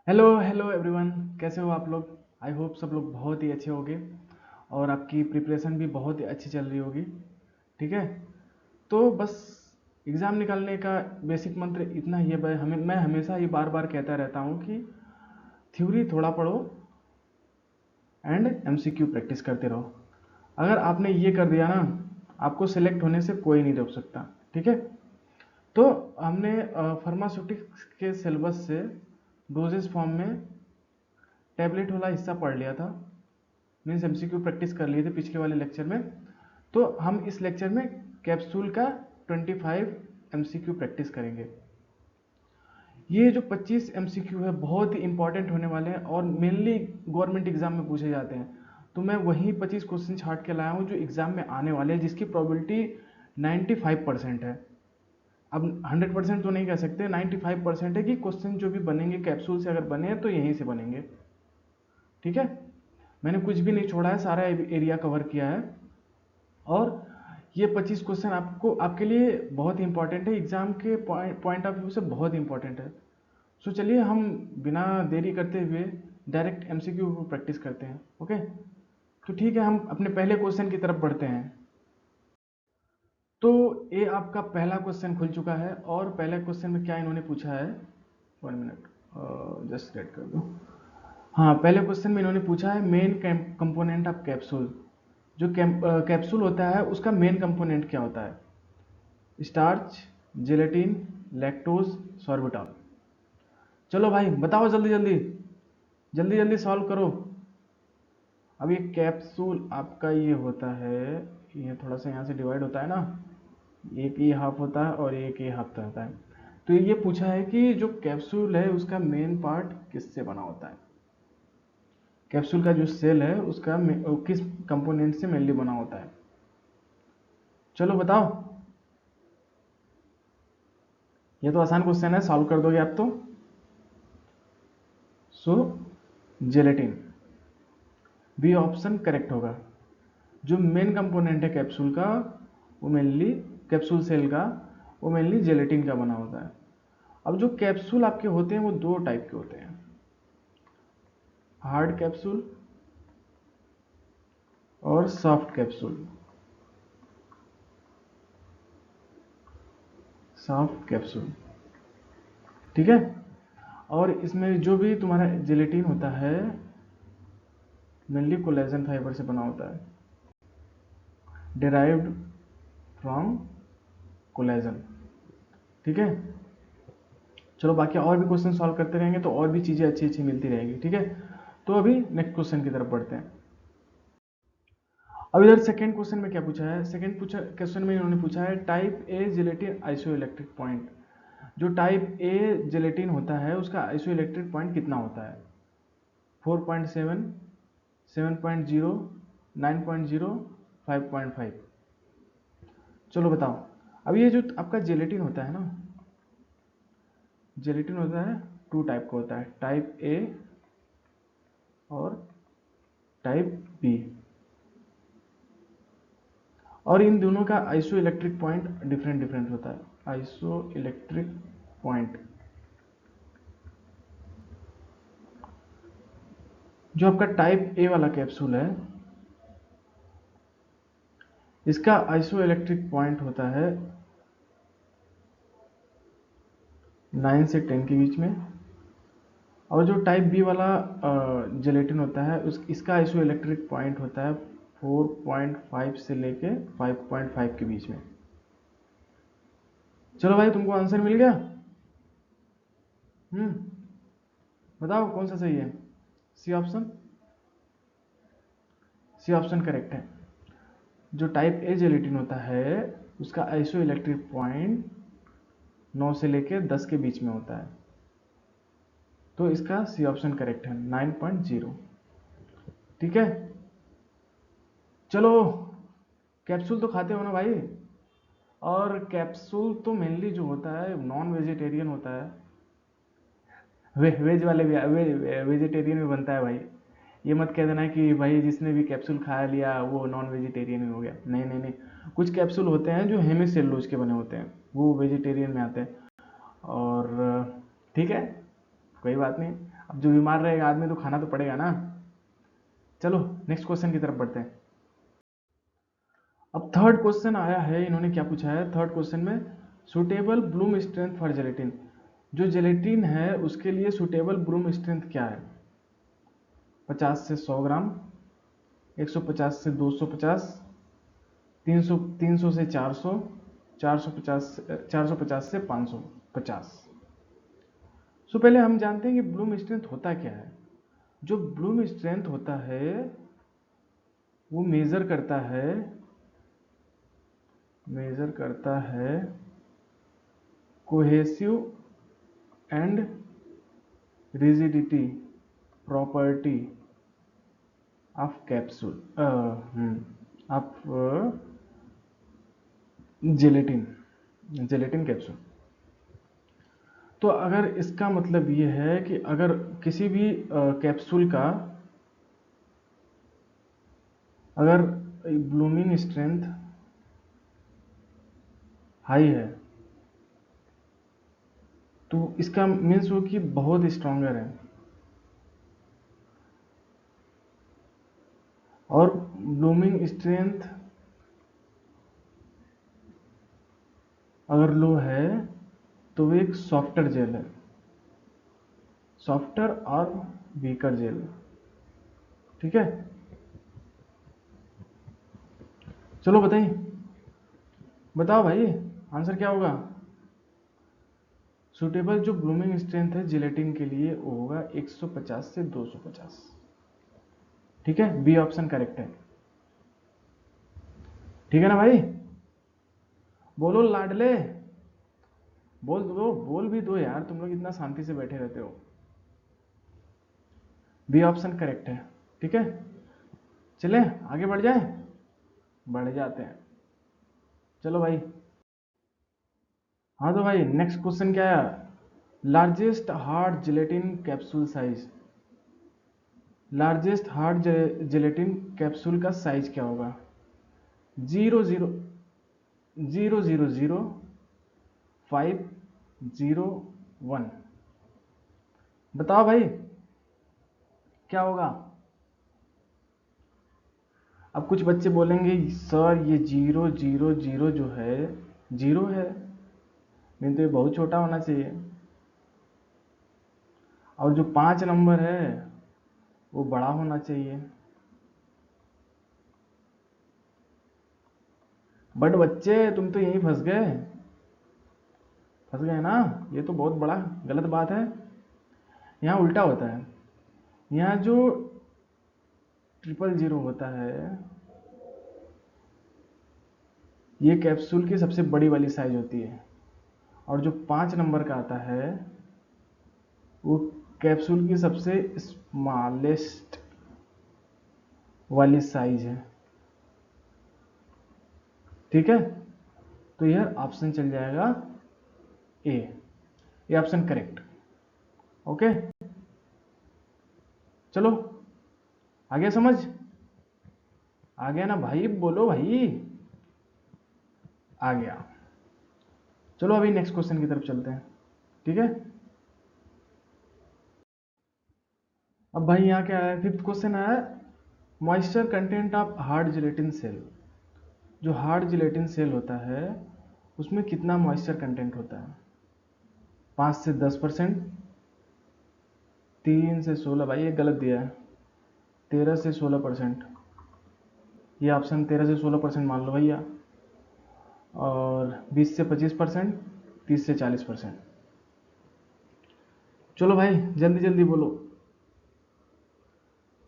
Hello hello everyone. कैसे हो आप लोग? आई होप सब लोग बहुत ही अच्छे होंगे और आपकी प्रिपरेशन भी बहुत ही अच्छी चल रही होगी। ठीक है। तो बस एग्ज़ाम निकालने का बेसिक मंत्र इतना ही है। मैं हमेशा ये बार बार कहता रहता हूँ कि थ्योरी थोड़ा पढ़ो एंड एमसीक्यू प्रैक्टिस करते रहो। अगर आपने ये कर दिया ना, आपको सिलेक्ट होने से कोई नहीं रोक सकता। ठीक है। तो हमने फार्मास्यूटिक्स के सिलेबस से डोजेस फॉर्म में टैबलेट वाला हिस्सा पढ़ लिया था। मीन्स एमसीक्यू प्रैक्टिस कर लिए थे पिछले वाले लेक्चर में। तो हम इस लेक्चर में कैप्सूल का 25 एमसीक्यू प्रैक्टिस करेंगे। ये जो 25 एमसीक्यू है बहुत ही इंपॉर्टेंट होने वाले हैं और मेनली गवर्नमेंट एग्जाम में पूछे जाते हैं। तो मैं वही 25 क्वेश्चन छाट के लाया हूँ जो एग्जाम में आने वाले हैं, जिसकी प्रोबेबिलिटी 95% है। अब 100% तो नहीं कह सकते, 95% है कि क्वेश्चन जो भी बनेंगे कैप्सूल से अगर बने तो यहीं से बनेंगे। ठीक है। मैंने कुछ भी नहीं छोड़ा है, सारा एरिया कवर किया है। और ये 25 क्वेश्चन आपको आपके लिए बहुत ही इंपॉर्टेंट है, एग्जाम के पॉइंट ऑफ व्यू से बहुत इंपॉर्टेंट है। सो चलिए हम बिना देरी करते हुए डायरेक्ट एमसीक्यू को प्रैक्टिस करते हैं। ओके। तो ठीक है, हम अपने पहले क्वेश्चन की तरफ बढ़ते हैं। तो ये आपका पहला क्वेश्चन खुल चुका है और पहले क्वेश्चन में क्या इन्होंने पूछा है। 1 मिनट, जस्ट रेड कर दो। हाँ, पहले क्वेश्चन में इन्होंने पूछा है मेन कंपोनेंट ऑफ कैप्सूल। जो कैप्सूल होता है उसका मेन कंपोनेंट क्या होता है? Starch, gelatin, lactose, sorbitol. चलो भाई बताओ, जल्दी जल्दी जल्दी जल्दी सॉल्व करो। अब ये कैप्सूल आपका ये होता है, ये थोड़ा सा यहाँ से डिवाइड होता है ना, एक ये हाफ होता है और एक ये हाफ होता है। तो ये पूछा है कि जो कैप्सूल है उसका मेन पार्ट किससे बना होता है? कैप्सूल का जो सेल है उसका किस कंपोनेंट से मेनली बना होता है? चलो बताओ। ये तो आसान क्वेश्चन है, सॉल्व कर दोगे आप तो। सो जेलेटिन बी ऑप्शन करेक्ट होगा। जो मेन कंपोनेंट है कैप्सूल का, वो मेनली कैप्सूल सेल का, वो मेनली जेलेटिन का बना होता है। अब जो कैप्सूल आपके होते हैं वो दो टाइप के होते हैं, हार्ड कैप्सूल और सॉफ्ट कैप्सूल। सॉफ्ट कैप्सूल, ठीक है। और इसमें जो भी तुम्हारा जेलेटिन होता है मेनली कोलेजन फाइबर से बना होता है, डिराइव्ड फ्रॉम कोलेजन। ठीक है। चलो बाकी और भी क्वेश्चन सॉल्व करते रहेंगे तो और भी चीज़ें अच्छी अच्छी मिलती रहेंगी। ठीक है। तो अभी नेक्स्ट क्वेश्चन की तरफ बढ़ते हैं। अब इधर सेकंड क्वेश्चन में क्या पूछा है? सेकंड पूछा क्वेश्चन में इन्होंने पूछा है type A gelatin isoelectric point. जो टाइप ए जेलेटिन होता है उसका आइसोइलेक्ट्रिक पॉइंट कितना होता है? 4.7, 7.0, 9.0, 5.5। चलो बताओ। अब ये जो आपका जेलेटिन होता है ना, जेलेटिन होता है टू टाइप का होता है, टाइप ए और टाइप बी। और इन दोनों का iso electric point different different होता है। आइसो इलेक्ट्रिक पॉइंट, जो आपका टाइप ए वाला कैप्सूल है इसका आइसो इलेक्ट्रिक पॉइंट होता है 9 से 10 के बीच में। और जो टाइप बी वाला जेलेटिन होता है उस इसका आइसो इलेक्ट्रिक पॉइंट होता है 4.5 से लेके 5.5 के बीच में। चलो भाई तुमको आंसर मिल गया। हम्म। बताओ कौन सा सही है? C option. C option correct है। जो टाइप ए जेलेटिन होता है उसका आइसो इलेक्ट्रिक पॉइंट 9 से लेकर 10 के बीच में होता है। तो इसका सी ऑप्शन करेक्ट है, 9.0। ठीक है। चलो, कैप्सूल तो खाते हो ना भाई? और कैप्सूल तो मेनली जो होता है नॉन वेजिटेरियन होता है। वेज वाले भी वेजिटेरियन भी बनता है भाई। ये मत कह देना कि भाई जिसने भी कैप्सूल खा लिया वो नॉन वेजिटेरियन हो गया। नहीं नहीं नहीं, कुछ कैप्सूल होते हैं जो हेमी सेलुलोज के बने होते हैं, वो वेजिटेरियन में आते हैं। और ठीक है। कोई बात नहीं, अब जो बीमार रहेगा आदमी तो खाना तो पड़ेगा ना। चलो नेक्स्ट क्वेश्चन की तरफ बढ़ते हैं। अब थर्ड क्वेश्चन आया है, इन्होंने क्या पूछा है थर्ड क्वेश्चन में, suitable bloom strength for gelatin. जो जेलेटिन है उसके लिए सुटेबल ब्लूम स्ट्रेंथ क्या है? 50 से 100 ग्राम, 150 से 250, 300 से 400, 450 से 550। सो पहले हम जानते हैं कि ब्लूम स्ट्रेंथ होता क्या है। जो ब्लूम स्ट्रेंथ होता है वो मेजर करता है cohesive and rigidity property of capsule of gelatin capsule. तो अगर इसका मतलब ये है कि अगर किसी भी कैप्सूल का अगर ब्लूमिंग स्ट्रेंथ हाई है तो इसका मीन्स हो कि बहुत स्ट्रॉन्गर है, और ब्लूमिंग स्ट्रेंथ अगर लो है तो वो एक सॉफ्टर जेल है, सॉफ्टर और वीकर जेल। ठीक है, चलो बताओ भाई आंसर क्या होगा। सुटेबल जो ब्लूमिंग स्ट्रेंथ है जिलेटिन के लिए वो होगा 150 से 250। ठीक है, बी ऑप्शन करेक्ट है। ठीक है ना भाई, बोलो लाडले, बोल भी दो यार, तुम लोग इतना शांति से बैठे रहते हो। बी ऑप्शन करेक्ट है। ठीक है, चले आगे बढ़ जाए, बढ़ जाते हैं। चलो भाई, हाँ तो भाई नेक्स्ट क्वेश्चन क्या है, largest hard gelatin capsule size. Largest hard gelatin capsule का साइज क्या होगा? 0000501। बताओ भाई क्या होगा। अब कुछ बच्चे बोलेंगे सर ये 000 जो है जीरो है, नहीं तो ये बहुत छोटा होना चाहिए, और जो 5 नंबर है वो बड़ा होना चाहिए। बट बच्चे तुम तो यहीं फंस गए ना, ये तो बहुत बड़ा गलत बात है। यहाँ उल्टा होता है, यहाँ जो 000 होता है ये कैप्सूल की सबसे बड़ी वाली साइज होती है, और जो 5 नंबर का आता है वो कैप्सूल की सबसे स्मॉलेस्ट वाली साइज है। ठीक है, तो यह ऑप्शन चल जाएगा ए, ये ऑप्शन करेक्ट। ओके, चलो आ गया समझ, आ गया ना भाई, बोलो भाई आ गया। चलो अभी नेक्स्ट क्वेश्चन की तरफ चलते हैं। ठीक है, अब भाई यहाँ क्या है, फिफ्थ क्वेश्चन है, moisture content of hard gelatin shell. जो हार्ड जिलेटिन सेल होता है उसमें कितना मॉइस्चर कंटेंट होता है? 5 से 10%, 3 से 16, भाई ये गलत दिया है, 13 से 16%। ये ऑप्शन 13 से 16% मान लो भैया, और 20 से 25%, 30 से 40%। चलो भाई जल्दी जल्दी बोलो।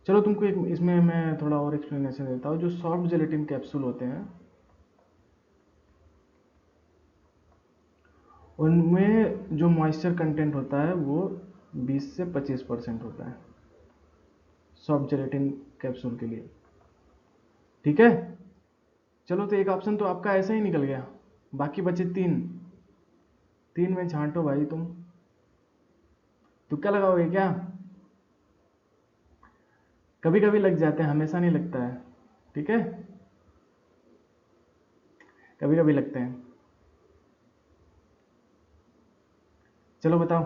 चलो तुमको एक इसमें मैं थोड़ा और एक्सप्लेनेशन देता हूँ। जो सॉफ्ट जेलेटिन कैप्सूल होते हैं उनमें जो मॉइस्चर कंटेंट होता है वो 20 से 25% होता है सॉफ्ट जेलेटिन कैप्सूल के लिए। ठीक है, चलो तो एक ऑप्शन तो आपका ऐसा ही निकल गया, बाकी बचे 3। 3 में छांटो भाई तुम, तुक्का लगाओगे क्या? कभी कभी लग जाते हैं, हमेशा नहीं लगता है। ठीक है, कभी कभी लगते हैं। चलो बताओ,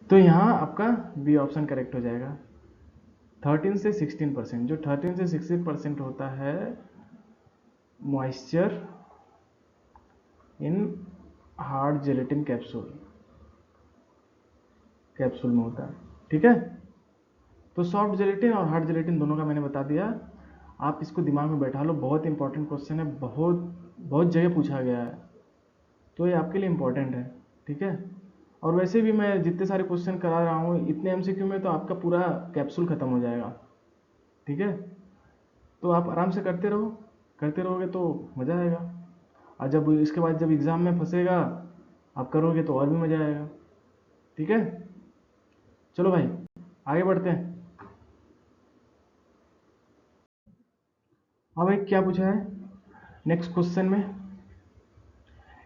तो यहाँ आपका बी ऑप्शन करेक्ट हो जाएगा। 13 से 16%, जो 13 से 16% होता है moisture in hard gelatin capsule में होता है, ठीक है। तो सॉफ्ट जेलेटिन और हार्ड जेलेटिन दोनों का मैंने बता दिया, आप इसको दिमाग में बैठा लो, बहुत इंपॉर्टेंट क्वेश्चन है, बहुत बहुत जगह पूछा गया है, तो ये आपके लिए इंपॉर्टेंट है, ठीक है। और वैसे भी मैं जितने सारे क्वेश्चन करा रहा हूँ इतने एमसीक्यू में तो आपका पूरा कैप्सूल खत्म हो जाएगा, ठीक है। तो आप आराम से करते रहो, करते रहोगे तो मज़ा आएगा, और जब इसके बाद जब एग्ज़ाम में फंसेगा आप करोगे तो और भी मज़ा आएगा, ठीक है। चलो भाई आगे बढ़ते हैं। हाँ भाई क्या पूछा है नेक्स्ट क्वेश्चन में?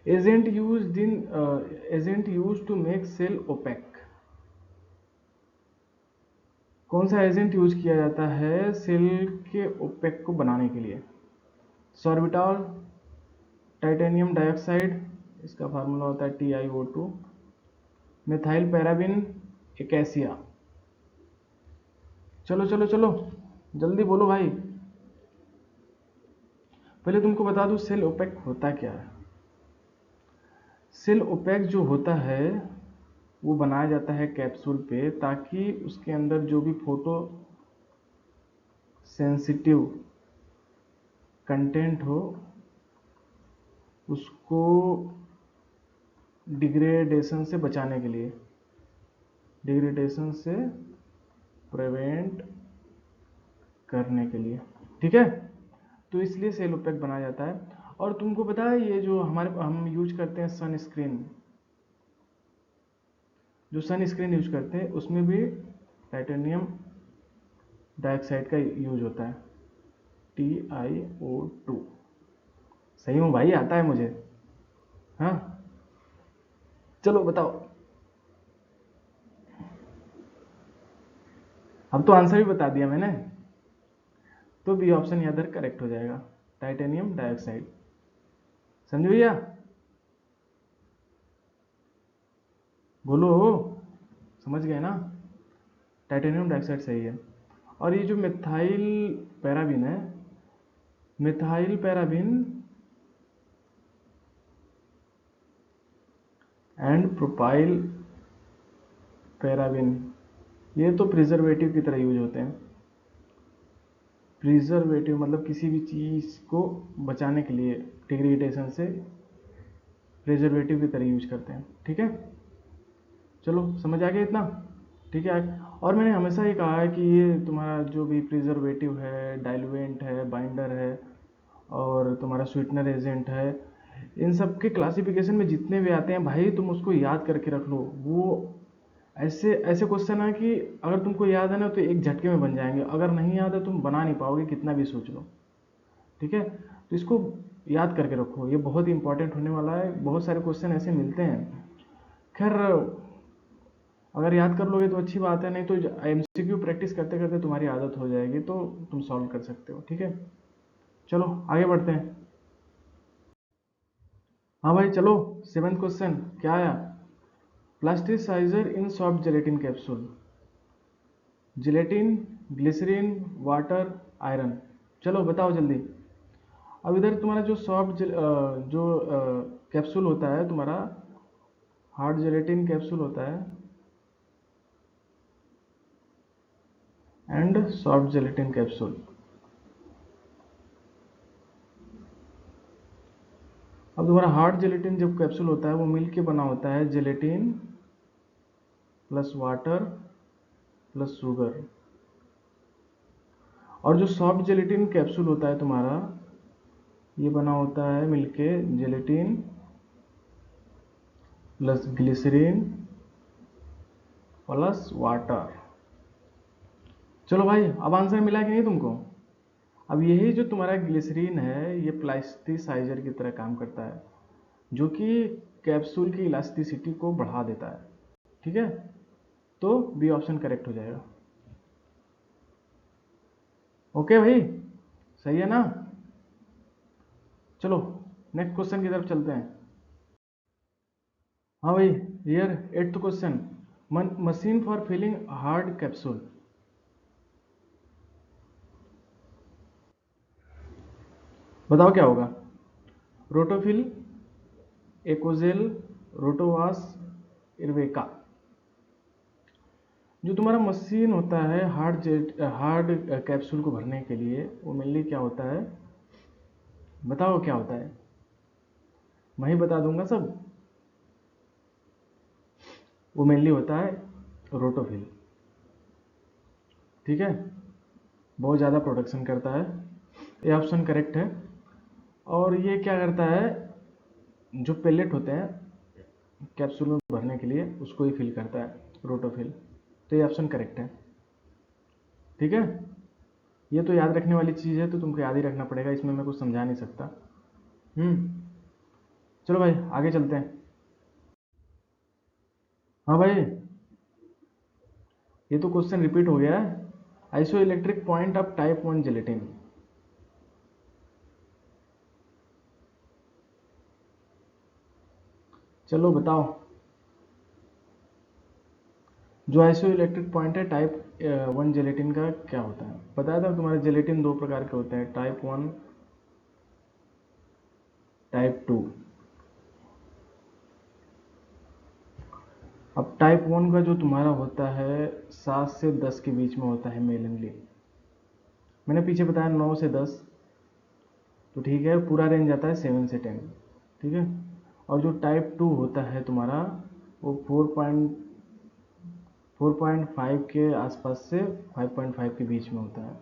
Agent use to make shell opaque. कौन सा एजेंट यूज किया जाता है सेल के ओपेक को बनाने के लिए? सॉर्बिटॉल, टाइटेनियम डाइऑक्साइड, इसका फार्मूला होता है TiO2, मिथाइल पैराबिन, एकेसिया। चलो चलो चलो जल्दी बोलो भाई। पहले तुमको बता दूं सेल ओपेक होता क्या है। सेल ओपेक जो होता है वो बनाया जाता है कैप्सूल पे, ताकि उसके अंदर जो भी फोटो सेंसिटिव कंटेंट हो उसको डिग्रेडेशन से बचाने के लिए, डिग्रेडेशन से प्रिवेंट करने के लिए, ठीक है। तो इसलिए सेल ओपेक बनाया जाता है। और तुमको पता है ये जो हम यूज करते हैं सनस्क्रीन, जो सनस्क्रीन यूज करते हैं उसमें भी टाइटेनियम डाइऑक्साइड का यूज होता है, TiO2। सही हूँ भाई, आता है मुझे। हाँ चलो बताओ। अब तो आंसर भी बता दिया मैंने, तो बी ऑप्शन यहाँ इधर करेक्ट हो जाएगा, टाइटेनियम डाइऑक्साइड। समझ भैया? बोलो, समझ गए ना? टाइटेनियम डाइऑक्साइड सही है। और ये जो मिथाइल पैराबिन है, methyl paraben and propyl paraben, ये तो प्रिजर्वेटिव की तरह यूज होते हैं। प्रिजर्वेटिव मतलब किसी भी चीज़ को बचाने के लिए डिग्रेडेशन से प्रिजर्वेटिव की तरह यूज करते हैं, ठीक है। चलो समझ आ गया इतना, ठीक है। और मैंने हमेशा ही कहा है कि ये तुम्हारा जो भी प्रिजर्वेटिव है, डाइल्यूएंट है, बाइंडर है और तुम्हारा स्वीटनर एजेंट है, इन सब के क्लासिफिकेशन में जितने भी आते हैं भाई तुम उसको याद करके रख लो। वो ऐसे ऐसे क्वेश्चन है कि अगर तुमको याद है ना तो एक झटके में बन जाएंगे, अगर नहीं याद है तुम बना नहीं पाओगे कितना भी सोच लो, ठीक है। तो इसको याद करके रखो, ये बहुत इंपॉर्टेंट होने वाला है, बहुत सारे क्वेश्चन ऐसे मिलते हैं। खैर अगर याद कर लोगे तो अच्छी बात है, नहीं तो MCQ प्रैक्टिस करते करते तुम्हारी आदत हो जाएगी तो तुम सॉल्व कर सकते हो, ठीक है। चलो आगे बढ़ते हैं। हाँ भाई चलो, 7th क्वेश्चन क्या आया? Plasticizer in soft gelatin capsule, gelatin, glycerin, water, iron. चलो बताओ जल्दी। अब इधर तुम्हारा जो जो कैप्सूल होता है तुम्हारा, हार्ड जेलेटिन कैप्सूल होता है एंड सॉफ्ट जेलेटिन कैप्सूल। अब तुम्हारा हार्ड जेलेटिन जब कैप्सूल होता है वो मिल के बना होता है, gelatin plus water plus sugar. और जो सॉफ्ट जेलेटिन कैप्सूल होता है तुम्हारा, ये बना होता है मिलके gelatin plus glycerine plus water. चलो भाई अब आंसर मिला कि नहीं तुमको? अब यही जो तुम्हारा ग्लिसरीन है ये प्लास्टिसाइजर की तरह काम करता है, जो कि कैप्सूल की इलास्टिसिटी को बढ़ा देता है, ठीक है। तो बी ऑप्शन करेक्ट हो जाएगा। ओके भाई, सही है ना? चलो नेक्स्ट क्वेश्चन की तरफ चलते हैं। हाँ भाई, here 8th question. Machine for filling hard capsule. बताओ क्या होगा? रोटोफिल, एकोजेल, रोटोवास, इर्वेका। जो तुम्हारा मशीन होता है हार्ड कैप्सूल को भरने के लिए, वो मेनली क्या होता है? बताओ क्या होता है? मैं ही बता दूंगा सब। वो मेनली होता है रोटोफिल। ठीक है, बहुत ज़्यादा प्रोडक्शन करता है। ये ऑप्शन करेक्ट है। और ये क्या करता है? जो पेलेट होते हैं कैप्सूल में भरने के लिए, उसको ही फिल करता है रोटोफिल। तो ये ऑप्शन करेक्ट है। ठीक है, ये तो याद रखने वाली चीज़ है, तो तुमको याद ही रखना पड़ेगा, इसमें मैं कुछ समझा नहीं सकता। चलो भाई आगे चलते हैं। हाँ भाई, ये तो क्वेश्चन रिपीट हो गया है। Iso electric point of type 1 gelatin. चलो बताओ, जो आइसो इलेक्ट्रिक पॉइंट है टाइप 1 जिलेटिन का क्या होता है? बताया था तुम्हारे, जिलेटिन दो प्रकार के होते हैं, टाइप 1, टाइप 2। अब टाइप 1 का जो तुम्हारा होता है 7 से 10 के बीच में होता है मेनली। मैंने पीछे बताया 9 से 10, तो ठीक है, पूरा रेंज आता है 7 से 10। ठीक है, और जो टाइप 2 होता है तुम्हारा, वो 4.5 के आसपास से 5.5 के बीच में होता है।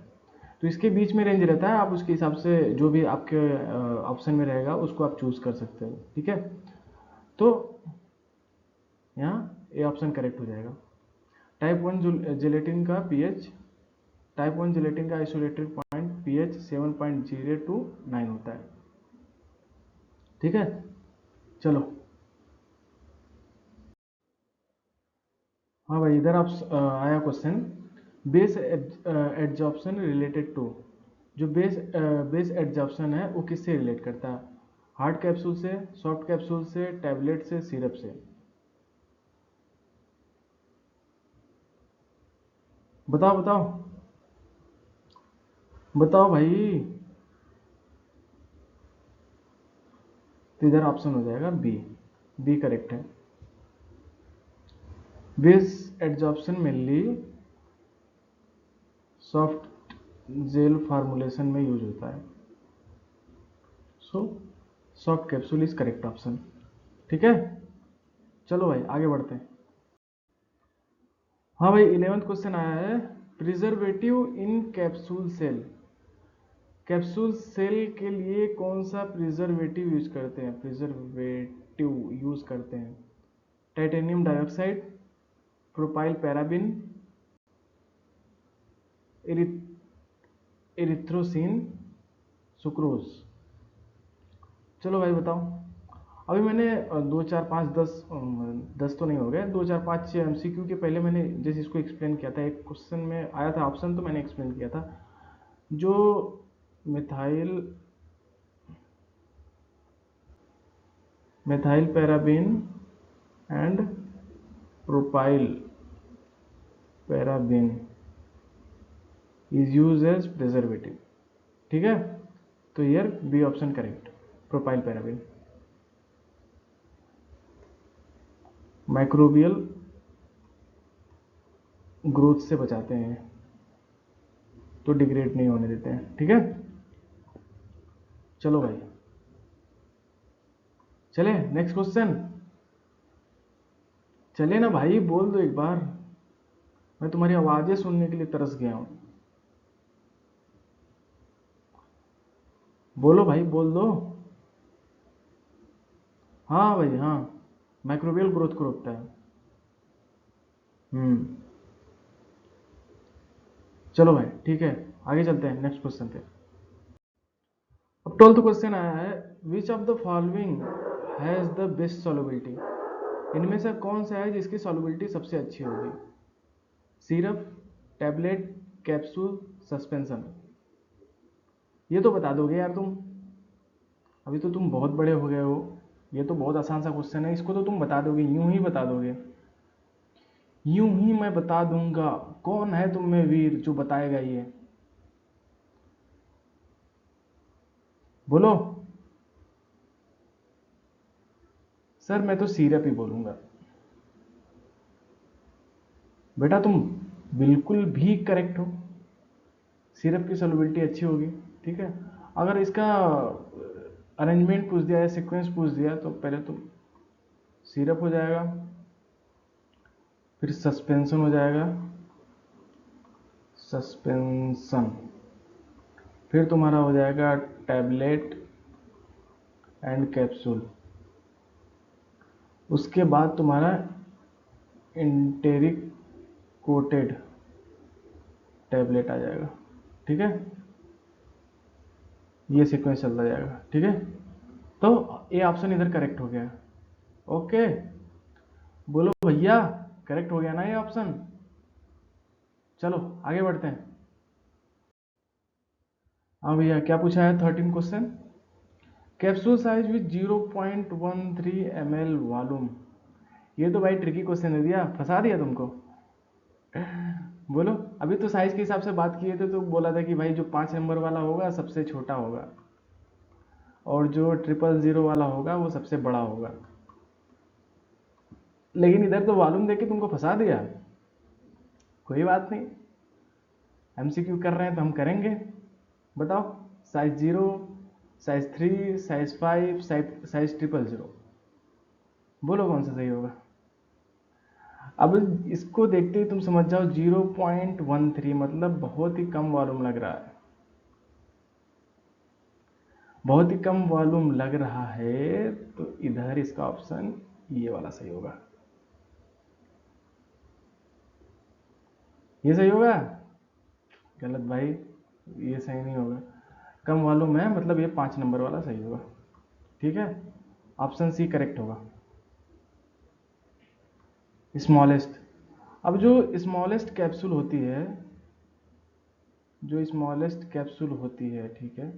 तो इसके बीच में रेंज रहता है, आप उसके हिसाब से जो भी आपके ऑप्शन में रहेगा उसको आप चूज कर सकते हो। ठीक है, तो यहाँ ये ऑप्शन करेक्ट हो जाएगा। टाइप 1 जिलेटिन का पीएच, टाइप 1 जिलेटिन का आइसोलेटेड पॉइंट पीएच 7.0 to 9 होता है। ठीक है, चलो। हाँ भाई, इधर आप आया question, base adsorption related to. जो बेस एड्जॉर्प्शन है वो किससे रिलेट करता है? हार्ड कैप्सूल से, सॉफ्ट कैप्सूल से, टैबलेट से, सिरप से? बताओ बताओ बताओ भाई। तो इधर ऑप्शन हो जाएगा बी। बी करेक्ट है। Base adsorption mainly soft gel formulation में यूज होता है। So soft capsule is correct option. ठीक है, चलो भाई आगे बढ़ते हैं। हाँ भाई, 11th क्वेश्चन आया है, preservative in capsule shell. Capsule shell के लिए कौन सा प्रिजर्वेटिव यूज करते हैं? प्रिजर्वेटिव यूज करते हैं titanium dioxide, propyl paraben, erythrosine, sucrose. चलो भाई बताओ। अभी मैंने 2 4 5 10 तो नहीं हो गए, 2 4 5 6 एमसीक्यू के पहले मैंने जैसे इसको एक्सप्लेन किया था, एक क्वेश्चन में आया था ऑप्शन, तो मैंने एक्सप्लेन किया था। जो methyl methyl paraben and propyl paraben is use as preservative. ठीक है, तो here B option correct, propyl paraben. Microbial growth से बचाते हैं, तो डिग्रेड नहीं होने देते हैं। ठीक है, चलो भाई चले नेक्स्ट क्वेश्चन। चले ना भाई, बोल दो एक बार, मैं तुम्हारी आवाजें सुनने के लिए तरस गया हूं। बोलो भाई, बोल दो। हाँ भाई हाँ, माइक्रोबियल ग्रोथ को रोकता है। हम्म, चलो भाई ठीक है, आगे चलते हैं नेक्स्ट क्वेश्चन पे। अब 12th क्वेश्चन आया है, which of the following has the best solubility. इनमें से कौन सा है जिसकी सॉल्युबिलिटी सबसे अच्छी होगी? Syrup, tablet, capsule, suspension? ये तो बता दोगे यार तुम, अभी तो तुम बहुत बड़े हो गए हो। ये तो बहुत आसान सा क्वेश्चन है, इसको तो तुम बता दोगे, यूं ही बता दोगे। यूं ही मैं बता दूंगा, कौन है तुम में वीर जो बताएगा ये, बोलो। सर मैं तो सिरप ही बोलूंगा। बेटा तुम बिल्कुल भी करेक्ट हो, सिरप की सॉल्युबिलिटी अच्छी होगी। ठीक है, अगर इसका अरेंजमेंट पूछ दिया या सीक्वेंस पूछ दिया तो पहले तो सिरप हो जाएगा, फिर सस्पेंशन हो जाएगा, सस्पेंशन, फिर तुम्हारा हो जाएगा टैबलेट एंड कैप्सूल, उसके बाद तुम्हारा इंटेरिक कोटेड टैबलेट आ जाएगा। ठीक है, ये सीक्वेंस चलता जाएगा। ठीक है, तो ये ऑप्शन इधर करेक्ट हो गया। ओके, बोलो भैया, करेक्ट हो गया ना ये ऑप्शन। चलो आगे बढ़ते हैं। हाँ भैया, क्या पूछा है 13 question. Capsule size with 0.13 ml volume. ये तो भाई ट्रिकी क्वेश्चन दे दिया, फंसा दिया तुमको। बोलो, अभी तो साइज के हिसाब से बात किए थे तो बोला था कि भाई जो 5 नंबर वाला होगा सबसे छोटा होगा, और जो 000 वाला होगा वो सबसे बड़ा होगा। लेकिन इधर तो वॉल्यूम देके तुमको फंसा दिया। कोई बात नहीं, एमसीक्यू कर रहे हैं तो हम करेंगे। बताओ, साइज 0, साइज 3, साइज 5, साइज 000, बोलो कौन सा सही होगा। अब इसको देखते ही तुम समझ जाओ 0.13 मतलब बहुत ही कम वॉल्यूम लग रहा है, बहुत ही कम वॉल्यूम लग रहा है, तो इधर इसका ऑप्शन ये वाला सही होगा। ये सही होगा? गलत भाई, ये सही नहीं होगा। कम वॉल्यूम है मतलब ये 5 नंबर वाला सही होगा। ठीक है, ऑप्शन सी करेक्ट होगा, स्मॉलेस्ट। अब जो स्मॉलेस्ट कैप्सूल होती है, जो स्मॉलेस्ट कैप्सूल होती है, ठीक है,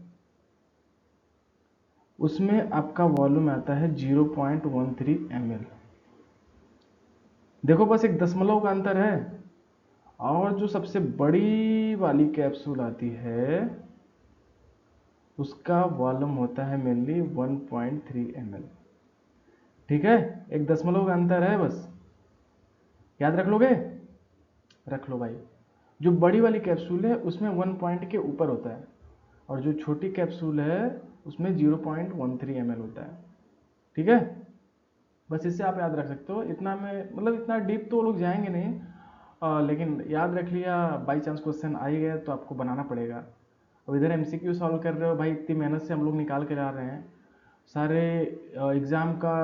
उसमें आपका वॉल्यूम आता है 0.13 ml। देखो बस एक दशमलव का अंतर है। और जो सबसे बड़ी वाली कैप्सूल आती है उसका वॉल्यूम होता है मेनली 1.3 ml। ठीक है, एक दशमलव का अंतर है बस, याद रख लोगे? रख लो भाई। जो बड़ी वाली कैप्सूल है उसमें 1 पॉइंट के ऊपर होता है, और जो छोटी कैप्सूल है उसमें 0.13 ml होता है। ठीक है, बस इससे आप याद रख सकते हो। इतना में मतलब इतना डीप तो लोग जाएंगे नहीं, लेकिन याद रख लिया, बाई चांस क्वेश्चन आ ही गया तो आपको बनाना पड़ेगा। अब इधर एमसीक्यू सॉल्व कर रहे हो भाई, इतनी मेहनत से हम लोग निकाल के ला रहे हैं, सारे एग्ज़ाम का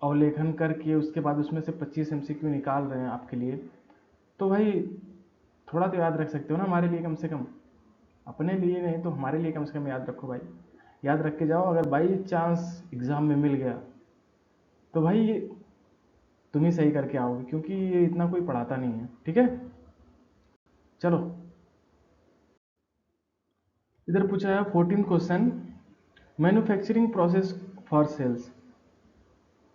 अवलेखन करके उसके बाद उसमें से 25 एमसीक्यू निकाल रहे हैं आपके लिए, तो भाई थोड़ा तो याद रख सकते हो ना हमारे लिए कम से कम। अपने लिए नहीं तो हमारे लिए कम से कम याद रखो भाई, याद रख के जाओ। अगर बाई चांस एग्ज़ाम में मिल गया तो भाई ये तुम ही सही करके आओगे, क्योंकि ये इतना कोई पढ़ाता नहीं है। ठीक है, चलो इधर पूछा है 14 question, manufacturing process for shells.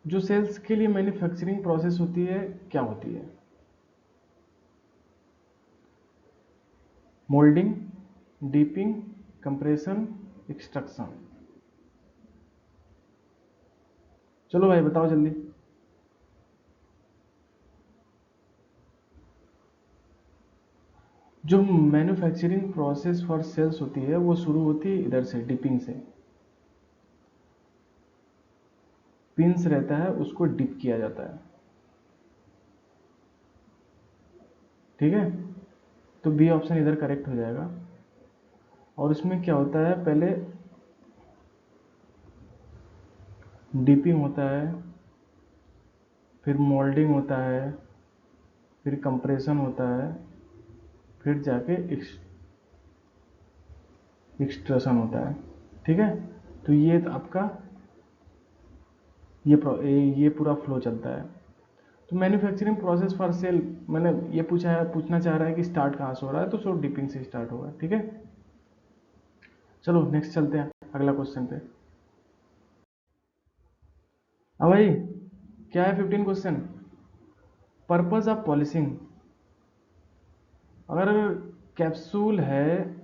जो सेल्स के लिए मैन्युफैक्चरिंग प्रोसेस होती है क्या होती है? Moulding, dipping, compression, extraction. चलो भाई बताओ जल्दी। जो मैन्युफैक्चरिंग प्रोसेस फॉर सेल्स होती है वो शुरू होती है इधर से, डिपिंग से। पिंस रहता है उसको डिप किया जाता है। ठीक है, तो बी ऑप्शन इधर करेक्ट हो जाएगा। और इसमें क्या होता है, पहले डिपिंग होता है, फिर मोल्डिंग होता है, फिर कंप्रेशन होता है, फिर जाके एक्सट्रेशन होता है। ठीक है, तो ये तो आपका ये पूरा फ्लो चलता है। तो मैन्युफैक्चरिंग प्रोसेस फॉर सेल, मैंने ये पूछना चाह रहा है कि स्टार्ट कहाँ से हो रहा है, तो सो डिपिंग से स्टार्ट होगा। ठीक है, चलो नेक्स्ट चलते हैं अगला क्वेश्चन पे। हाँ भाई, क्या है 15 क्वेश्चन? पर्पस ऑफ पॉलिशिंग, अगर कैप्सूल है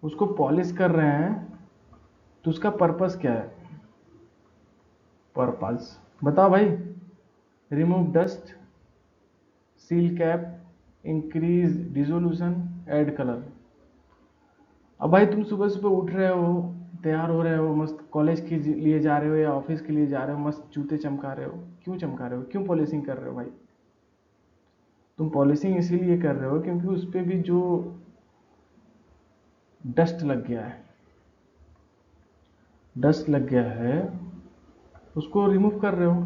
उसको पॉलिश कर रहे हैं तो उसका पर्पस क्या है? पर्पस बताओ भाई। Remove dust, seal cap, increase dissolution, add colour. अब भाई तुम सुबह सुबह उठ रहे हो, तैयार हो रहे हो, मस्त कॉलेज के लिए जा रहे हो या ऑफिस के लिए जा रहे हो, मस्त जूते चमका रहे हो, क्यों चमका रहे हो, क्यों पॉलिशिंग कर रहे हो भाई? तुम पॉलिशिंग इसीलिए कर रहे हो क्योंकि उस पर भी जो डस्ट लग गया है, डस्ट लग गया है उसको रिमूव कर रहे हो,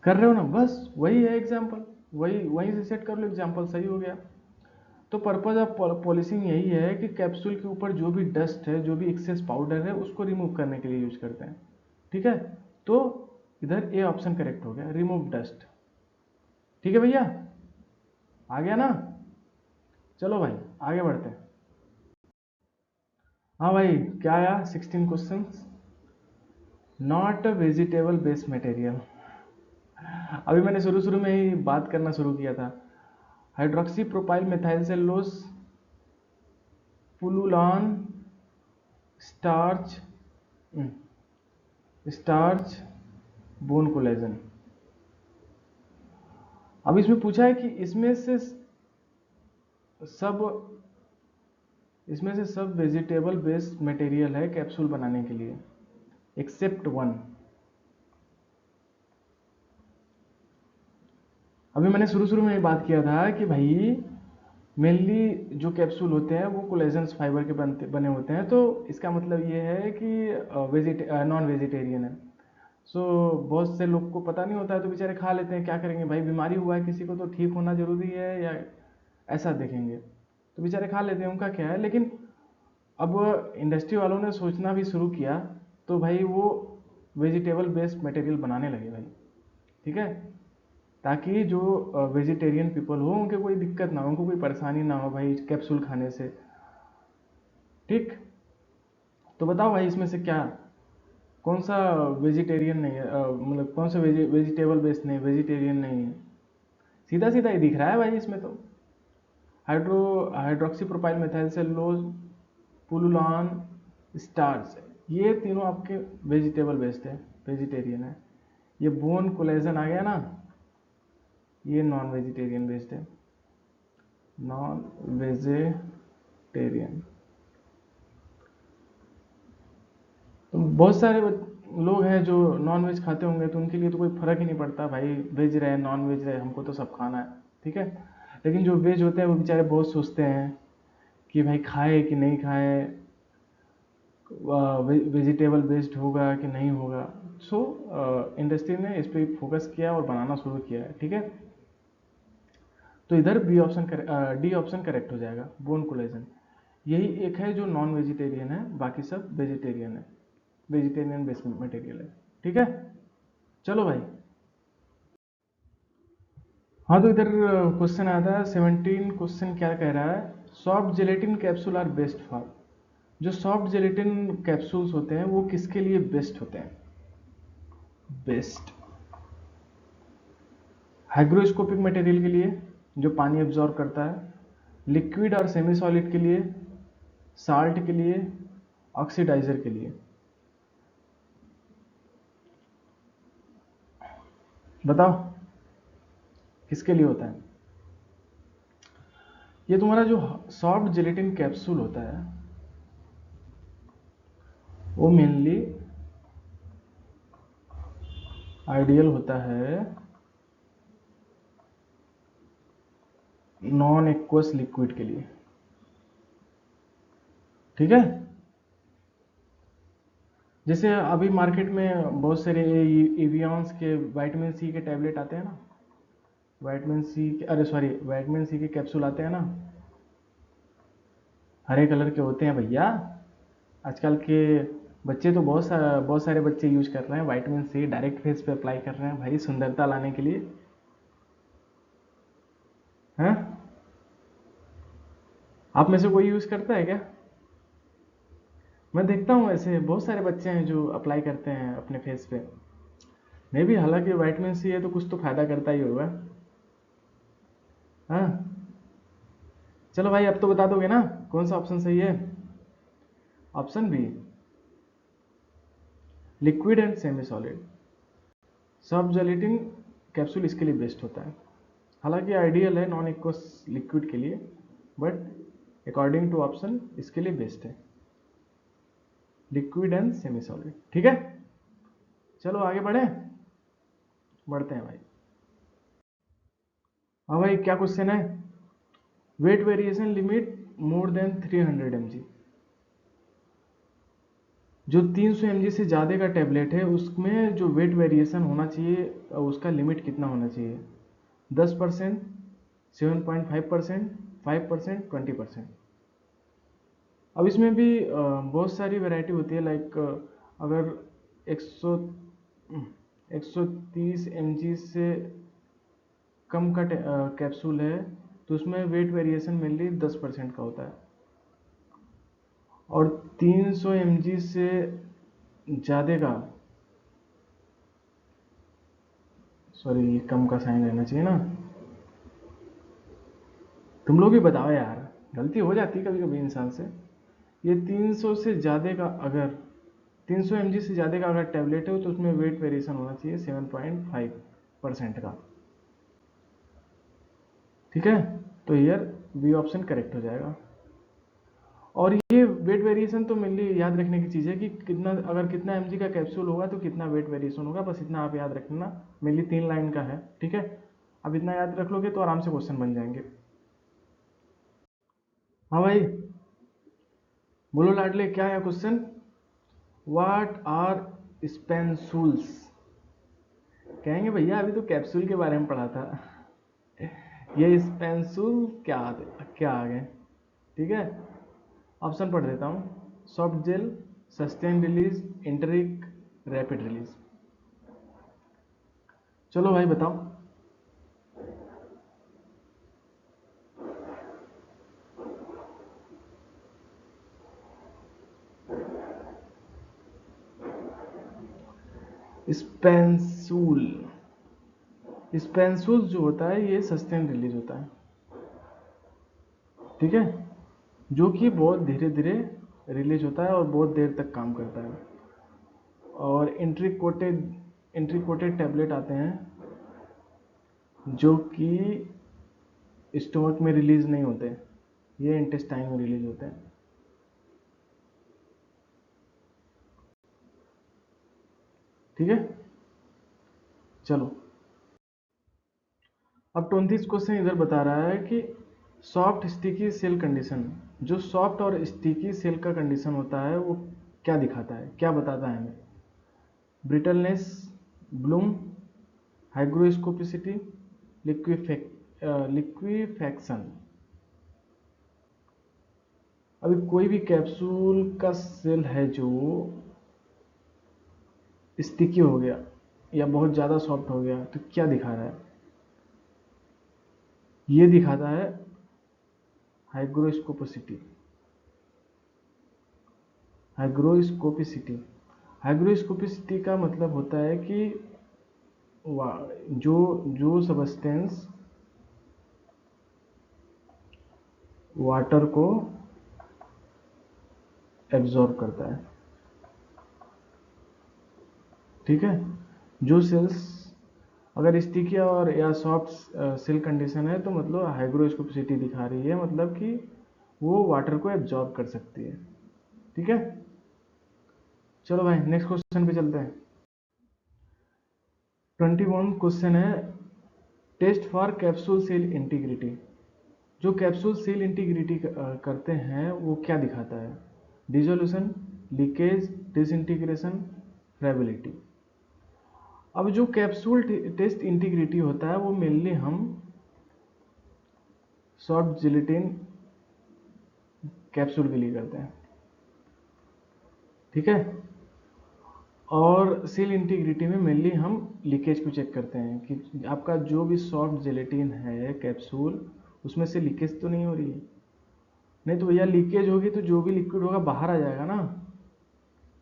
कर रहे हो ना, बस वही है एग्जाम्पल, वही वहीं से सेट कर लो, एग्जाम्पल सही हो गया। तो पर्पज ऑफ पॉलिशिंग यही है कि कैप्सूल के ऊपर जो भी डस्ट है, जो भी एक्सेस पाउडर है, उसको रिमूव करने के लिए यूज करते हैं। ठीक है, तो इधर ए ऑप्शन करेक्ट हो गया, रिमूव डस्ट। ठीक है भैया, आ गया ना? चलो भाई आगे बढ़ते हैं। हाँ भाई, क्या आया? 16 question. Not a vegetable based material. अभी मैंने शुरू शुरू में ही बात करना शुरू किया था। Hydroxy propyl methyl cellulose, pullulan, starch, starch, bone collagen. अब इसमें पूछा है कि सब इसमें से सब वेजिटेबल बेस्ड मटेरियल है कैप्सूल बनाने के लिए एक्सेप्ट वन। अभी मैंने शुरू शुरू में ये बात किया था कि भाई मेनली जो कैप्सूल होते हैं वो कोलेजन फाइबर के बने होते हैं, तो इसका मतलब ये है कि नॉन वेजिटेरियन है। सो बहुत से लोग को पता नहीं होता है तो बेचारे खा लेते हैं, क्या करेंगे भाई, बीमारी हुआ है किसी को तो ठीक होना जरूरी है या ऐसा देखेंगे, तो बेचारे खा लेते हैं, उनका क्या है। लेकिन अब इंडस्ट्री वालों ने सोचना भी शुरू किया तो भाई वो वेजिटेबल बेस्ड मटेरियल बनाने लगे भाई। ठीक है, ताकि जो वेजिटेरियन पीपल हो उनके कोई दिक्कत ना हो, उनको कोई परेशानी ना हो भाई कैप्सूल खाने से। ठीक, तो बताओ भाई इसमें से क्या, कौन सा वेजिटेरियन नहीं है, मतलब कौन सा वेजिटेबल बेस्ड नहीं, वेजिटेरियन नहीं है? सीधा सीधा ही दिख रहा है भाई इसमें तो। Hydroxy propyl methyl cellulose, pullulan, starch, ये तीनों आपके वेजिटेबल बेस्ड है, वेजिटेरियन है। ये बोन कोलेजन आ गया ना, ये नॉन वेजिटेरियन बेस्ड है, नॉन वेजिटेरियन। तो बहुत सारे लोग हैं जो नॉन वेज खाते होंगे तो उनके लिए तो कोई फर्क ही नहीं पड़ता भाई, वेज रहे नॉन वेज रहे, हमको तो सब खाना है। ठीक है, लेकिन जो वेज होते हैं वो बेचारे बहुत सोचते हैं कि भाई खाए कि नहीं खाए, वेजिटेबल बेस्ड होगा कि नहीं होगा। सो इंडस्ट्री ने इस पर फोकस किया और बनाना शुरू किया है। ठीक है, तो इधर B option D option correct हो जाएगा, बोन कोलेजन। यही एक है जो नॉन वेजिटेरियन है, बाकी सब वेजिटेरियन है, वेजिटेरियन बेस्ड मटेरियल है। ठीक है, चलो भाई। हाँ, तो इधर क्वेश्चन आया था 17 क्वेश्चन, क्या कह रहा है? Soft gelatin capsule are best for, जो सॉफ्ट जेलेटिन कैप्सूल्स होते हैं वो किसके लिए बेस्ट होते हैं? बेस्ट हाइग्रोस्कोपिक मटेरियल के लिए जो पानी एब्जॉर्ब करता है, लिक्विड और सेमी सॉलिड के लिए, साल्ट के लिए, ऑक्सीडाइजर के लिए। बताओ किसके लिए होता है? ये तुम्हारा जो सॉफ्ट जेलेटिन कैप्सूल होता है वो मेनली आइडियल होता है नॉन एक्वस लिक्विड के लिए। ठीक है, जैसे अभी मार्केट में बहुत सारे एवियंस के विटामिन सी के टैबलेट आते हैं ना, विटामिन सी के, अरे सॉरी, विटामिन सी के कैप्सूल आते हैं ना, हरे कलर के होते हैं भैया। आजकल के बच्चे तो बहुत सारे बच्चे यूज कर रहे हैं विटामिन सी, डायरेक्ट फेस पे अप्लाई कर रहे हैं भाई, सुंदरता लाने के लिए। हैं, आप में से कोई यूज करता है क्या? मैं देखता हूँ ऐसे बहुत सारे बच्चे हैं जो अप्लाई करते हैं अपने फेस पे। मे भी, हालांकि विटामिन सी है तो कुछ तो फायदा करता ही होगा। हाँ, चलो भाई, अब तो बता दोगे ना कौन सा ऑप्शन सही है? Option B, liquid and semi solid. Soft gelatin capsule इसके लिए बेस्ट होता है। हालांकि आइडियल है नॉन एक्वस लिक्विड के लिए, बट अकॉर्डिंग टू ऑप्शन इसके लिए बेस्ट है लिक्विड एंड सेमी सॉलिड। ठीक है, चलो आगे बढ़ते हैं भाई। हाँ भाई, क्या क्वेश्चन है? Weight variation limit more than 300 mg। जो 300 mg से ज़्यादा का टेबलेट है उसमें जो वेट वेरिएशन होना चाहिए उसका लिमिट कितना होना चाहिए? 10%, 7.5%, 5%, 20%। अब इसमें भी बहुत सारी वैरायटी होती है, लाइक अगर 100 130 mg से कम का कैप्सूल है तो उसमें वेट वेरिएशन मेनली 10% का होता है, और 300 mg से ज़्यादा का, सॉरी कम का साइन रहना चाहिए ना, तुम लोग भी बताओ यार, गलती हो जाती है कभी कभी इंसान से। ये 300 से ज़्यादा का, अगर 300 mg से ज़्यादा का अगर टैबलेट है तो उसमें वेट वेरिएशन होना चाहिए 7.5% का। ठीक है, तो ईयर बी ऑप्शन करेक्ट हो जाएगा। और ये वेट वेरिएशन तो मेनली याद रखने की चीज़ है कि कितना, अगर कितना mg का कैप्सूल होगा तो कितना वेट वेरिएशन होगा, बस इतना आप याद रखना। मेनली 3 लाइन का है। ठीक है, अब इतना याद रख लोगे तो आराम से क्वेश्चन बन जाएंगे। हाँ भाई, बोलो लाडले, क्या है क्वेश्चन? What are स्पेंसूल्स? कहेंगे भैया अभी तो कैप्सूल के बारे में पढ़ा था, ये स्पेंसूल क्या क्या आ गए? ठीक है, ऑप्शन पढ़ देता हूँ। Soft gel, sustain release, enteric, rapid release. चलो भाई बताओ। स्पेंसूल, स्पेंसूल जो होता है ये सस्टेन रिलीज होता है। ठीक है, जो कि बहुत धीरे धीरे रिलीज होता है और बहुत देर तक काम करता है। और इंट्री कोटेड टैबलेट आते हैं जो कि स्टोमक में रिलीज नहीं होते, ये इंटेस्टाइन में रिलीज होते हैं। ठीक है, चलो अब 29 क्वेश्चन इधर बता रहा है कि सॉफ्ट स्टिकी सेल कंडीशन, जो सॉफ्ट और स्टिकी सेल का कंडीशन होता है वो क्या दिखाता है, क्या बताता है हमें? Brittleness, Bloom, hygroscopicity, liquefaction. अभी कोई भी कैप्सूल का सेल है जो स्टिकी हो गया या बहुत ज़्यादा सॉफ्ट हो गया तो क्या दिखा रहा है? ये दिखाता है हाइग्रोस्कोपिसिटी। हाइग्रोस्कोपिसिटी हाइग्रोस्कोपिसिटी का मतलब होता है कि जो जो सबस्टेंस वाटर को एब्जॉर्ब करता है। ठीक है, जो सेल्स अगर स्टिकी और या सॉफ्ट सेल कंडीशन है तो मतलब हाइग्रोस्कोपिसिटी दिखा रही है, मतलब कि वो वाटर को एब्जॉर्ब कर सकती है। ठीक है, चलो भाई नेक्स्ट क्वेश्चन पे चलते हैं। 21 क्वेश्चन है, test for capsule shell integrity. जो कैप्सूल सेल इंटीग्रिटी करते हैं वो क्या दिखाता है? Dissolution, leakage, disintegration, friability. अब जो कैप्सूल टेस्ट इंटीग्रिटी होता है वो मेनली हम सॉफ्ट जिलेटिन कैप्सूल के लिए करते हैं। ठीक है, और सेल इंटीग्रिटी में मेनली हम लीकेज को चेक करते हैं कि आपका जो भी सॉफ्ट जिलेटिन है कैप्सूल उसमें से लीकेज तो नहीं हो रही है। नहीं तो भैया लीकेज होगी तो जो भी लिक्विड होगा बाहर आ जाएगा ना,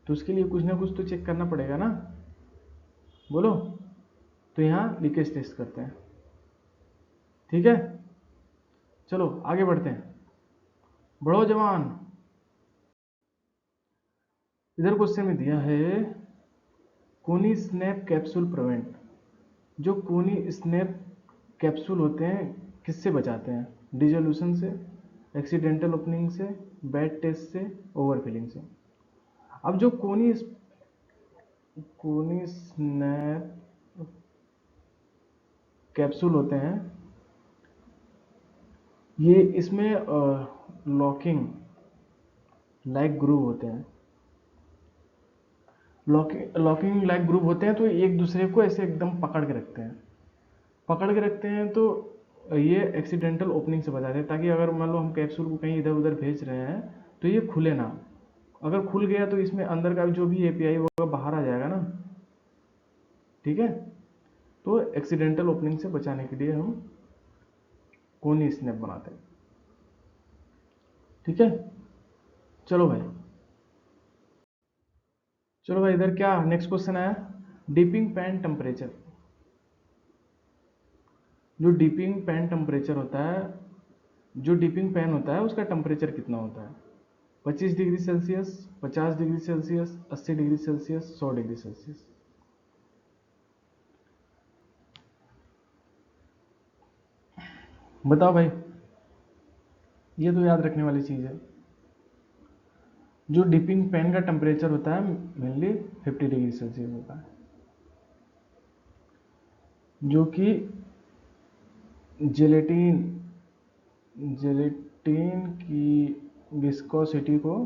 तो उसके लिए कुछ ना कुछ तो चेक करना पड़ेगा ना, बोलो। तो यहाँ लीकेज टेस्ट करते हैं। ठीक है, चलो आगे बढ़ते हैं। बढ़ो जवान। इधर क्वेश्चन में दिया है कोनी स्नैप कैप्सूल प्रिवेंट। जो कोनी स्नैप कैप्सूल होते हैं किससे बचाते हैं? डिजोल्यूशन से, एक्सीडेंटल ओपनिंग से, बैड टेस्ट से, ओवरफिलिंग से। अब जो कोनी स्नैप कैप्सूल होते हैं ये इसमें लॉकिंग लाइक ग्रूव होते हैं। लॉकिंग लाइक ग्रुप होते हैं, तो एक दूसरे को ऐसे एकदम पकड़ के रखते हैं। तो ये एक्सीडेंटल ओपनिंग से बचाते हैं, ताकि अगर मान लो हम कैप्सूल को कहीं इधर उधर भेज रहे हैं तो ये खुले ना। अगर खुल गया तो इसमें अंदर का जो भी एपीआई होगा बाहर आ जाएगा ना। ठीक है, तो एक्सीडेंटल ओपनिंग से बचाने के लिए हम कोनी स्नैप बनाते हैं। ठीक है, चलो भाई इधर क्या नेक्स्ट क्वेश्चन आया? Dipping pan temperature. जो डिपिंग पैन टेम्परेचर होता है, जो डिपिंग पैन होता है उसका टेम्परेचर कितना होता है? 25 degree Celsius, 50 degree Celsius, 80 degree Celsius, 100 degree Celsius. बताओ भाई, ये तो याद रखने वाली चीज़ है। जो डिपिंग पैन का टेम्परेचर होता है मेनली 50 डिग्री सेल्सियस होता है, जो कि जेलेटिन जेलेटिन की विस्कोसिटी को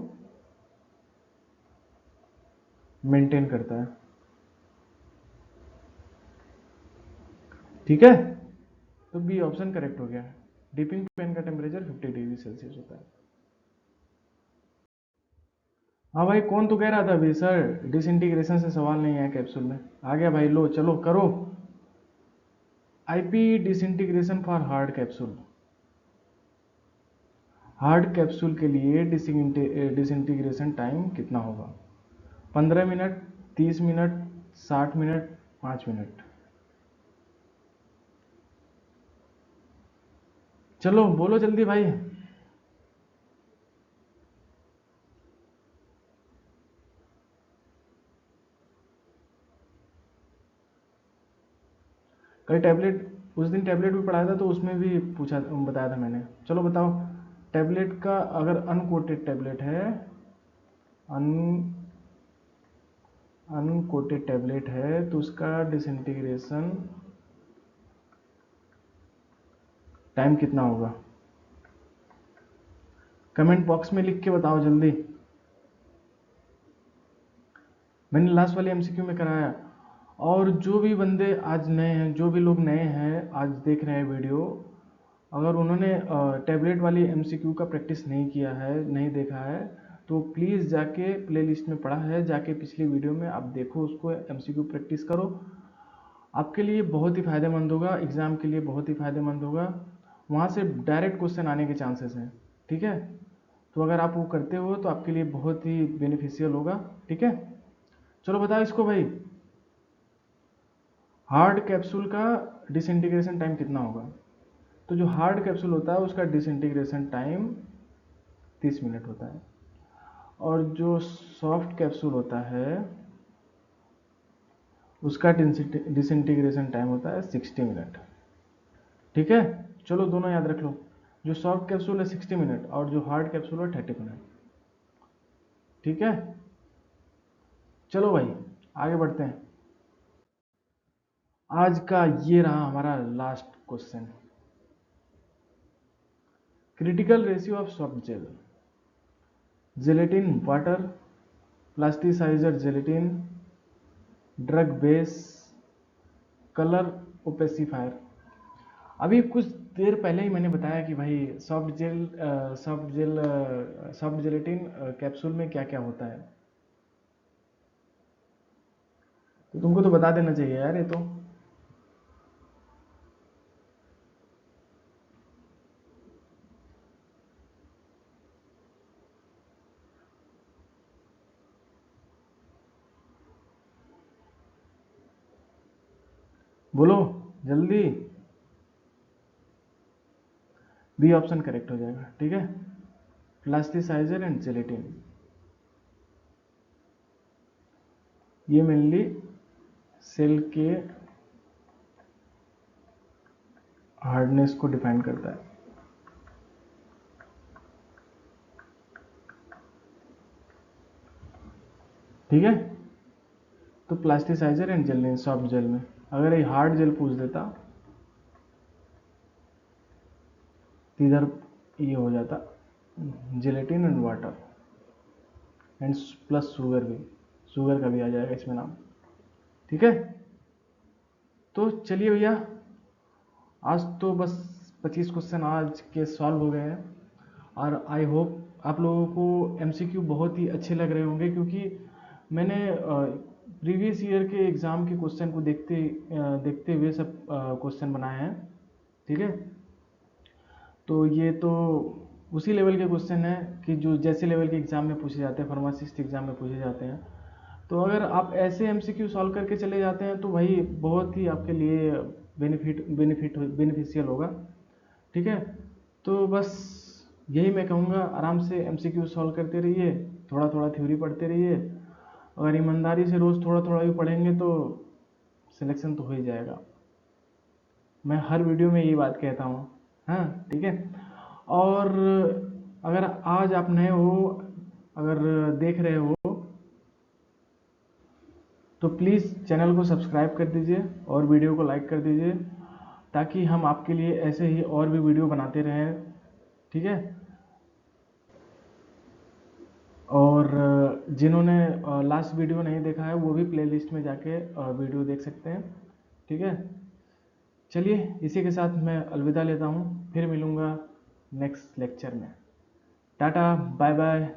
मेंटेन करता है। ठीक है, तो बी ऑप्शन करेक्ट हो गया। डिपिंग पैन का टेम्परेचर 50 डिग्री सेल्सियस होता है। हाँ भाई, कौन तो कह रहा था अभी सर डिसइंटीग्रेशन से सवाल नहीं है कैप्सूल में? आ गया भाई, लो चलो करो। IP disintegration for hard capsule. Hard capsule के लिए डिसइंटीग्रेशन टाइम कितना होगा? 15 मिनट, 30 मिनट, 60 मिनट, 5 मिनट। चलो बोलो जल्दी भाई। कल टैबलेट, उस दिन टैबलेट भी पढ़ाया था तो उसमें भी पूछा बताया था मैंने। चलो बताओ, टैबलेट का अगर अनकोटेड टैबलेट है, अन अनकोटेड टैबलेट है तो उसका डिसइंटीग्रेशन टाइम कितना होगा? कमेंट बॉक्स में लिख के बताओ जल्दी। मैंने लास्ट वाले एमसीक्यू में कराया। और जो भी बंदे आज नए हैं, जो भी लोग नए हैं आज देख रहे हैं वीडियो, अगर उन्होंने टैबलेट वाली एमसीक्यू का प्रैक्टिस नहीं किया है, नहीं देखा है, तो प्लीज़ जाके प्लेलिस्ट में पड़ा है, जाके पिछली वीडियो में आप देखो, उसको एमसीक्यू प्रैक्टिस करो। आपके लिए बहुत ही फ़ायदेमंद होगा, एग्ज़ाम के लिए बहुत ही फ़ायदेमंद होगा। वहाँ से डायरेक्ट क्वेश्चन आने के चांसेस हैं। ठीक है, तो अगर आप वो करते हो तो आपके लिए बहुत ही बेनिफिशियल होगा। ठीक है, चलो बताओ इसको भाई, हार्ड कैप्सूल का डिसइंटीग्रेशन टाइम कितना होगा? तो जो हार्ड कैप्सूल होता है उसका डिसइंटीग्रेशन टाइम 30 मिनट होता है, और जो सॉफ्ट कैप्सूल होता है उसका डिसइंटीग्रेशन टाइम होता है 60 मिनट। ठीक है, चलो दोनों याद रख लो। जो सॉफ्ट कैप्सूल है 60 मिनट और जो हार्ड कैप्सूल है 30 मिनट। ठीक है, चलो भाई आगे बढ़ते हैं। आज का ये रहा हमारा last question. Critical ratio of soft gel, gelatin water, plasticiser gelatin, drug base, colour opacifier. अभी कुछ देर पहले ही मैंने बताया कि भाई सॉफ्ट जेलेटिन कैप्सूल में क्या क्या होता है, तो तुमको तो बता देना चाहिए यार ये तो। बोलो जल्दी। बी ऑप्शन करेक्ट हो जाएगा, ठीक है। प्लास्टिसाइजर एंड जेलेटिन, ये मेनली सेल के हार्डनेस को डिफाइन करता है। ठीक है, तो plasticiser and gel, soft gel में अगर ये हार्ड जेल पूछ देता तो इधर ये हो जाता gelatin and water and plus sugar भी, शुगर का भी आ जाएगा इसमें नाम। ठीक है, तो चलिए भैया, आज तो बस 25 क्वेश्चन आज के सॉल्व हो गए हैं, और आई होप आप लोगों को एमसीक्यू बहुत ही अच्छे लग रहे होंगे, क्योंकि मैंने प्रीवियस ईयर के एग्ज़ाम के क्वेश्चन को देखते हुए सब क्वेश्चन बनाए हैं। ठीक है, तो ये तो उसी लेवल के क्वेश्चन हैं कि जो जैसे लेवल के एग्ज़ाम में पूछे जाते हैं, फार्मासिस्ट एग्ज़ाम में पूछे जाते हैं। तो अगर आप ऐसे एमसीक्यू सॉल्व करके चले जाते हैं तो भाई बहुत ही आपके लिए बेनिफिशियल होगा। ठीक है, तो बस यही मैं कहूँगा, आराम से एमसीक्यू सॉल्व करते रहिए, थोड़ा थोड़ा थ्योरी पढ़ते रहिए। अगर ईमानदारी से रोज़ थोड़ा थोड़ा भी पढ़ेंगे तो सिलेक्शन तो हो ही जाएगा। मैं हर वीडियो में यही बात कहता हूँ। हाँ, ठीक है। और अगर आज आप नए हो, अगर देख रहे हो, तो प्लीज़ चैनल को सब्सक्राइब कर दीजिए और वीडियो को लाइक कर दीजिए, ताकि हम आपके लिए ऐसे ही और भी वीडियो बनाते रहें। ठीक है, और जिन्होंने लास्ट वीडियो नहीं देखा है वो भी प्लेलिस्ट में जाके वीडियो देख सकते हैं। ठीक है, चलिए इसी के साथ मैं अलविदा लेता हूँ, फिर मिलूँगा नेक्स्ट लेक्चर में। Ta ta, bye bye.